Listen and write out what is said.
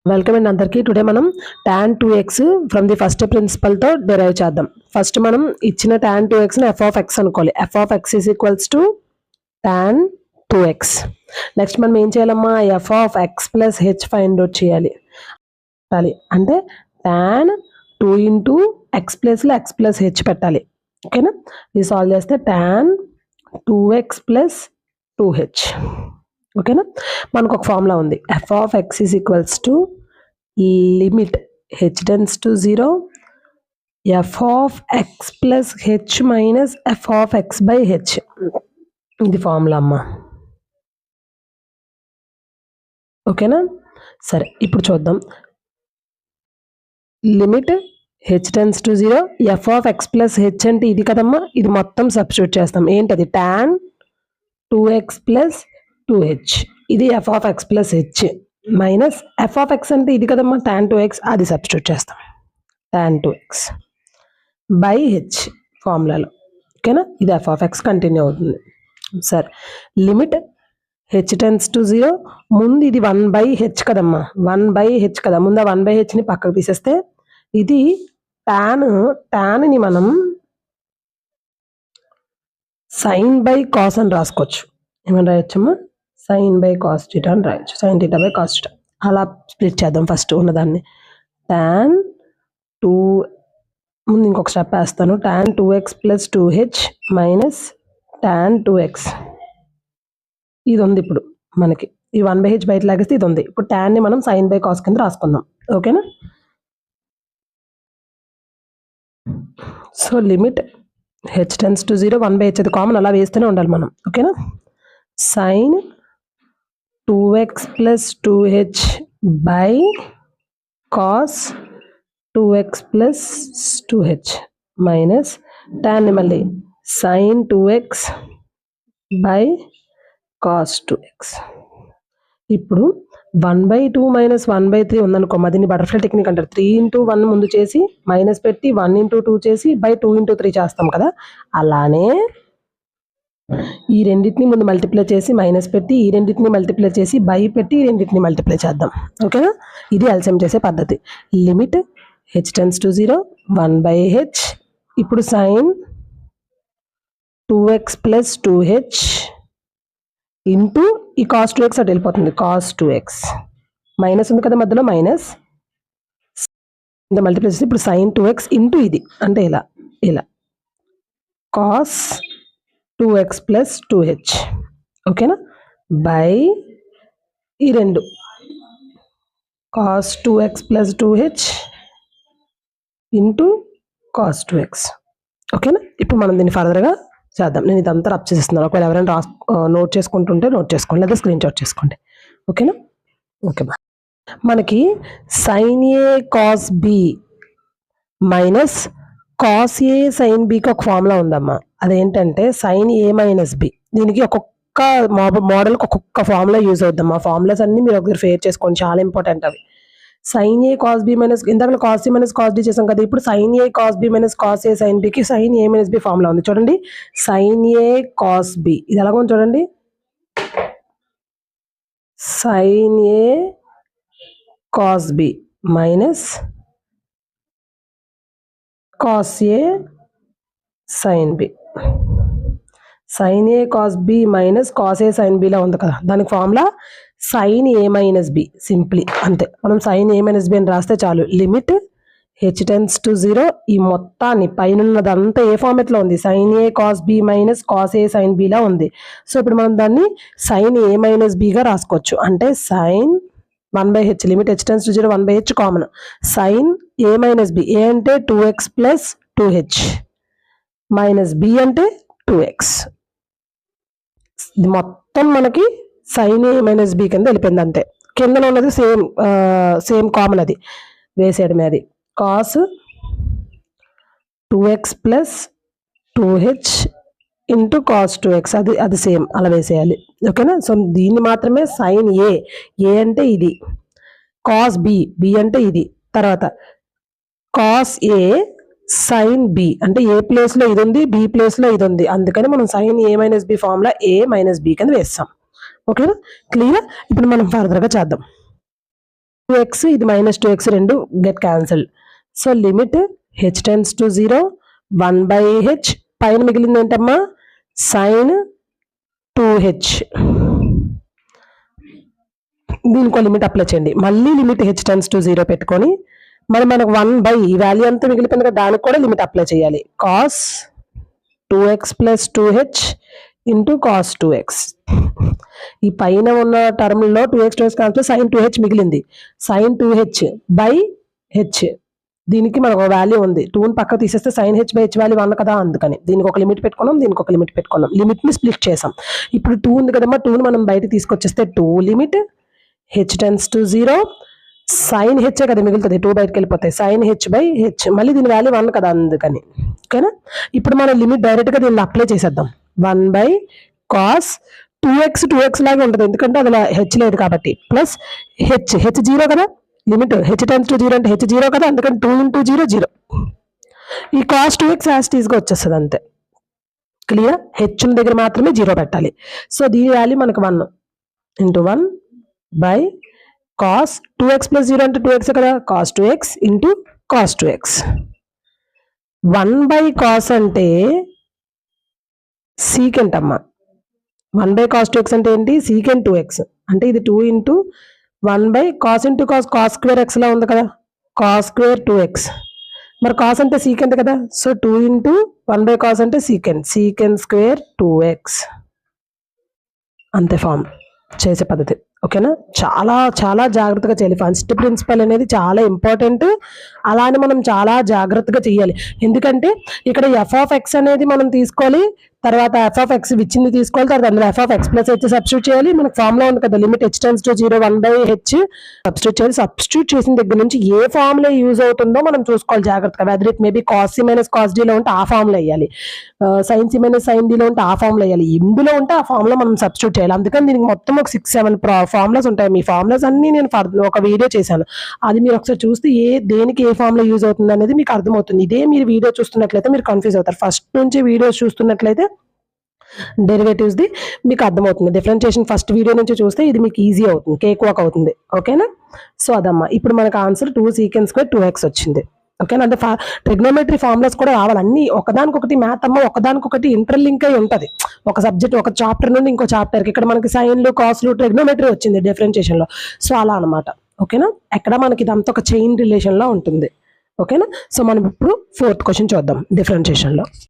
Welcome అండి అందరికీ. Today మనం tan 2x from the first principle తో డెరైవ్ చేద్దాం. ఫస్ట్ మనం ఇచ్చిన tan 2x ని f of x అనుకోవాలి. f of x is equals to tan 2x. Next మనం ఏం చేయాలమ్మా, f of x plus h find out చేయాలి. అంటే tan 2 into x ప్లస్ లో x ప్లస్ h పెట్టాలి. ఓకేనా, ఇది సాల్వ్ చేస్తే tan 2x plus 2h. ఓకేనా, మనకు ఒక ఫార్ములా ఉంది. f of x is equals to limit h tends to 0 f of x plus h minus f of x by h. ఇది ఫార్ములా అమ్మా. ఓకేనా, సరే ఇప్పుడు చూద్దాం. Limit h tends to 0 f of x plus h అంటే ఇది కదమ్మా, ఇది మొత్తం సబ్స్టిట్యూట్ చేస్తాం. ఏంటది, tan 2x plus 2h. ఇది f of x plus h minus f of x అంటే ఇది కదమ్మా tan 2x, అది సబ్స్టిట్యూట్ చేస్తాం. tan 2x by h ఫార్ములాలో. ఓకేనా, ఇది f of x కంటిన్యూ అవుతుంది. సరే, లిమిట్ h tends to 0, ముందు ఇది 1/h కదమ్మా, 1/h కదా, ముందు 1/h ని పక్కకు తీసేస్తే ఇది tan ని మనం సైన్ బై కాస్ అని రాసుకోవచ్చు. ఏమని రాయొచ్చమ్మా, సైన్ బై కాస్ థీటా అని రాయొచ్చు. Sine theta by cos theta అలా స్ప్లిట్ చేద్దాం. ఫస్ట్ ఉన్నదాన్ని tan 2, ముందు ఇంకొక స్టెప్ వేస్తాను. tan 2x plus 2h minus tan 2x. ఇది ఉంది ఇప్పుడు మనకి, ఈ 1/h బయట లాగేస్తే ఇది ఉంది. ఇప్పుడు tan ని మనం సైన్ బై కాస్ కింద రాసుకుందాం. ఓకేనా, so limit h tends to 0 1/h, అది కామన్, అలా వేస్తూనే ఉండాలి మనం. ఓకేనా, sine 2x plus 2h by cos 2x plus 2h minus tan ని మళ్ళీ sin 2x by cos 2x. ఇప్పుడు 1/2 మైనస్ 1/3 ఉందనుకో, దీన్ని బటర్ఫ్లై టెక్నిక్ అంటారు. 3 into 1 ముందు చేసి మైనస్ పెట్టి 1 into 2 చేసి బై 2 into 3 చేస్తాం కదా, అలానే ఈ రెండింటిని ముందు మల్టిప్లై చేసి మైనస్ పెట్టి, ఈ రెండింటిని మల్టిప్లై చేసి బై పెట్టి, ఈ రెండింటిని మల్టిప్లై చేద్దాం. ఓకేనా, ఇది ఎల్సిఎం చేసే పద్ధతి. Limit h tends to 0 1/h. ఇప్పుడు sine 2x plus 2h into ఈ కాస్ 2x అటు వెళ్ళిపోతుంది, కాస్ 2x మైనస్ ఉంది కదా మధ్యలో, మైనస్ మల్టిప్లై చేసి ఇప్పుడు సైన్ 2x ఇంటూ ఇది అంటే ఇలా కాస్ 2x plus 2h. ఓకేనా, బై ఈ రెండు cos 2x plus 2h into cos 2x. ఓకేనా, ఇప్పుడు మనం దీన్ని ఫర్దర్గా చేద్దాం. నేను ఇదంతా రబ్ చేసేస్తున్నాను. ఒకవేళ ఎవరైనా నోట్ చేసుకుంటుంటే నోట్ చేసుకోండి, లేదా స్క్రీన్ షాట్ చేసుకోండి. ఓకేనా, ఓకే బా. మనకి sine A cos B minus cos A sine బికి ఒక ఫార్ములా ఉందమ్మా. అదేంటంటే సైన్ ఏ మైనస్ బి. దీనికి ఒక్కొక్క మోడల్కి ఒక్కొక్క ఫార్ములా యూజ్ అవుద్దాం. ఆ ఫార్ములాస్ అన్ని మీరు ఒకసారి ఫేర్ చేసుకోండి, చాలా ఇంపార్టెంట్ అవి. Sine A cos B minus, ఇందాక cos C minus cos D చేసాం కదా, ఇప్పుడు sine A cos B minus cos A sine బికి sine A minus B formula ఉంది. చూడండి, సైన్ ఏ కాస్ బి ఇది ఎలాగో చూడండి, sine A cos B minus cos A sine B. Sine A cos B minus cos A sine బిలా ఉంది కదా, దానికి formula sine A minus B. Simply అంతే, మనం సైన్ ఏ మైనస్ బి అని రాస్తే చాలు. లిమిట్ h tends to 0, ఈ మొత్తాన్ని పైన ఉన్నదంతా ఏ ఫార్మెట్లో ఉంది, sine A cos B minus cos A sine బిలా ఉంది. సో ఇప్పుడు మనం దాన్ని సైన్ ఏ మైనస్ బిగా రాసుకోవచ్చు. అంటే sine 1/h, limit h tends to 0 1/h common, sine A minus B. A అంటే 2x plus 2h minus B అంటే 2x. ఇది మొత్తం మనకి సైన్ ఏ మైనస్ బి కింద వెళ్ళిపోయింది అంతే. కిందలో ఉన్నది సేమ్ కామన్, అది వేసేయడమే. అది cos 2x plus 2h into cos 2x, అది సేమ్ అలా వేసేయాలి. ఓకేనా, సో దీన్ని మాత్రమే సైన్ ఏ అంటే ఇది, కాస్ బి అంటే ఇది, తర్వాత కాస్ ఏ సైన్ బి అంటే ఏ ప్లేస్లో ఇది ఉంది, బి ప్లేస్లో ఇది ఉంది, అందుకని మనం sign A minus B formula A minus B కింద వేస్తాం. ఓకేనా, క్లియర్. ఇప్పుడు మనం ఫర్దర్గా చేద్దాం. 2x ఇది -2x రెండు get cancel. So limit h tends to 0 1/h పైన మిగిలింది ఏంటమ్మా sin 2h. దీనికో లిమిట్ అప్లై చేయండి. మళ్ళీ లిమిట్ h టెన్స్ టు 0 పెట్టుకొని మరి మనకు 1 ఈ వాల్యూ అంతా మిగిలిపోయింది కదా దానికి కూడా లిమిట్ అప్లై చేయాలి. cos 2x + 2h into cos 2x. ఈ పైన ఉన్న టర్మ్లో 2x కాన్సల్ sin 2h మిగిలింది. sin 2h /h దీనికి మనకు ఒక వాల్యూ ఉంది. 2ని పక్కకు తీసేస్తే sin h /h వాల్యూ 1 కదా, అందుకని దీనికి ఒక లిమిట్ పెట్టుకున్నాం, దీనికి ఒక లిమిట్ పెట్టుకున్నాం. లిమిట్ని స్ప్లిట్ చేసాం. ఇప్పుడు 2 ఉంది కదమ్మా, 2ని మనం బయట తీసుకొచ్చేస్తే 2 limit h tends to 0 sin h కదా మిగులుతుంది, 2 బయటకు వెళ్ళిపోతాయి, sin h/h మళ్ళీ దీని వాల్యూ 1 కదా, అందుకని ఓకేనా. ఇప్పుడు మనం లిమిట్ డైరెక్ట్గా దీన్ని అప్లై చేసేద్దాం. 1/cos 2x లాగే ఉంటుంది ఎందుకంటే అది h లేదు కాబట్టి, ప్లస్ h 0 కదా, లిమిట్ h టెన్స్ టు 0 అంటే h 0 కదా, అందుకని 2 × 0 0. ఈ cos 2x యాజ్ టీజ్గా వచ్చేస్తుంది అంతే. క్లియర్? h దగ్గర మాత్రమే 0 పెట్టాలి. సో దీని వాల్యూ మనకు 1 × 1/cos 2x + 0 అంటే 2x కదా, cos 2x into cos 2x. 1/cos అంటే సీకెంట్ అమ్మ. 1/cos 2x అంటే ఏంటి, సీకెంట్ 2x అంటే ఇది 2 × 1/cos × cos square x లా ఉంది కదా, cos square 2x. మరి cos అంటే సీకెంట్ కదా, సో 2 × 1/cos అంటే సీకెంట్ స్క్వేర్ 2x. అంతే ఫామ్ చేసే పద్ధతి. ఓకేనా, చాలా చాలా జాగ్రత్తగా చేయాలి. ఫస్ట్ ప్రిన్సిపల్ అనేది చాలా ఇంపార్టెంట్, అలానే మనం చాలా జాగ్రత్తగా చేయాలి. ఎందుకంటే ఇక్కడ f(x) అనేది మనం తీసుకోవాలి, తర్వాత f(x) ఇచ్చింది తీసుకోవాలి, తర్వాత అందులో f(x + h) సబ్స్టిట్యూట్ చేయాలి. మనకు ఫార్ములా ఉంది కదా, limit h tends to 0 1/h substitute చేయాలి. సబ్స్టిట్యూట్ చేసిన దగ్గర నుంచి ఏ ఫార్ములా యూజ్ అవుతుందో మనం చూసుకోవాలి జాగ్రత్తగా. Whether it maybe cos c - cos d లో ఉంటే ఆ ఫార్ములా వేయాలి, sin c - sin d లో ఉంటే ఆ ఫార్ములా వేయాలి, ఇందులో ఉంటే ఆ ఫార్ములా మనం సబ్స్టిట్యూట్ చేయాలి. అందుకని దీనికి మొత్తం ఒక 6-7 ఫార్ములాస్ ఉంటాయి. మీ ఫార్ములాస్ అన్ని నేను ఒక వీడియో చేశాను, అది మీరు ఒకసారి చూస్తే దేనికి ఏ ఫార్ములా యూజ్ అవుతుంది అనేది మీకు అర్థమవుతుంది. ఇదే మీరు వీడియో చూస్తున్నట్లయితే మీరు కన్ఫ్యూజ్ అవుతారు. ఫస్ట్ నుంచి వీడియోస్ చూస్తున్నట్లయితే డెరివేటివ్స్ది మీకు అర్థమవుతుంది. డిఫరెన్షియేషన్ ఫస్ట్ వీడియో నుంచి చూస్తే ఇది మీకు ఈజీ అవుతుంది, కేక్ వాక్ అవుతుంది. ఓకేనా, సో అదమ్మా ఇప్పుడు మనకు ఆన్సర్ 2 secant square 2x వచ్చింది. ఓకేనా, అంటే ట్రిగ్నోమెట్రీ ఫార్ములాస్ కూడా రావాలి. అన్ని ఒకదానికొకటి మ్యాథ్ అమ్మ ఒకదానికొకటి ఇంటర్లింక్ అయి ఉంటుంది. ఒక సబ్జెక్ట్ ఒక చాప్టర్ నుండి ఇంకో చాప్టర్కి, ఇక్కడ మనకి సైన్లు కాస్లు ట్రిగ్నోమెట్రీ వచ్చింది డిఫరెన్షియేషన్లో. సో అలా అనమాట. ఓకేనా, ఎక్కడ మనకి ఇదంతా ఒక చైన్ రిలేషన్లో ఉంటుంది. ఓకేనా, సో మనం ఇప్పుడు 4th క్వశ్చన్ చూద్దాం డిఫరెన్షియేషన్లో.